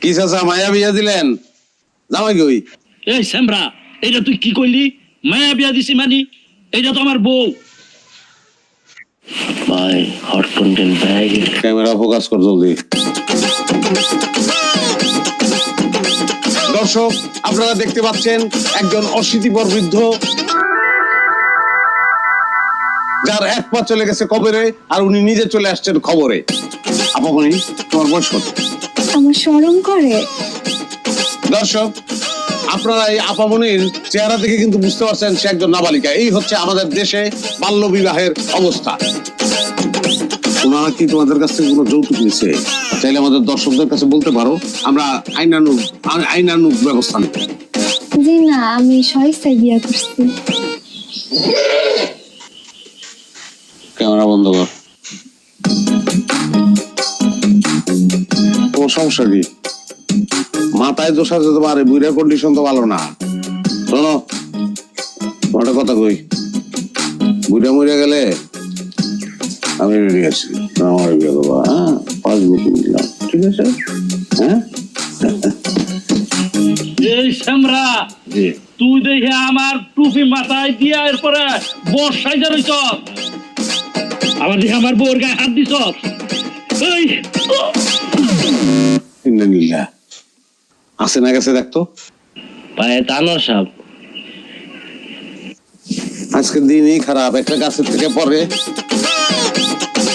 কি চাচা মায়া বিয়া দিলেন? জামাই কই? এই শ্যামরা, এটা তুই কি কইলি? মায়া বিয়া দিছি মানি? এটা তো আমার বউ। ভাই hot content bag. Camera focus কর জলদি। দর্শক, আপনারা দেখতে পাচ্ছেন একজন অশীতিপর বৃদ্ধ, যার এক পা চলে গেছে কবরে আর উনি নিজে চলে আসছেন খবরে। আপামনি, তোমার বয়স কত? আমার শরম করে। দর্শক, আপনারা এই আপামনির চেহারা দেখে কিন্তু বুঝতে পারছেন সে একজন নাবালিকা। এই হচ্ছে আমাদের দেশে বাল্য বিবাহের অবস্থা। ওনারা কি তোমাদের কাছ থেকে কোনো যৌতুক নিছে? চাইলে আমাদের দর্শকদের কাছে বলতে পারো, আমরা আইনানুগ ব্যবস্থা নেব। জি না, আমি সহিস্তায় বিয়া করছি। ক্যামেরা বন্ধ কর। তোমার সমস্যা কি? মাথায় দোষ আছে তোমার, বুড়ার কন্ডিশন তো ভালো না। শোনো, একটা কথা কই, বুড়া মরে গেলে আমি রেডি আছি, আমার বিয়ে করবো। হ্যাঁ, পাসবুক দিলাম, ঠিক আছে? হ্যাঁ, এই শ্যামরা, তুই দেখে আমার টুপি মাথায় দিয়া এরপরে বর্ষায় যা রইছ, আবার দেখে আমার বউর গায়ে হাত দিছ। এই ইন্দ্রনীলা আছে না গেছে দেখতো। পায়ে তানোর সাপ। আজকের দিনই খারাপ, একটা গাছের থেকে পরে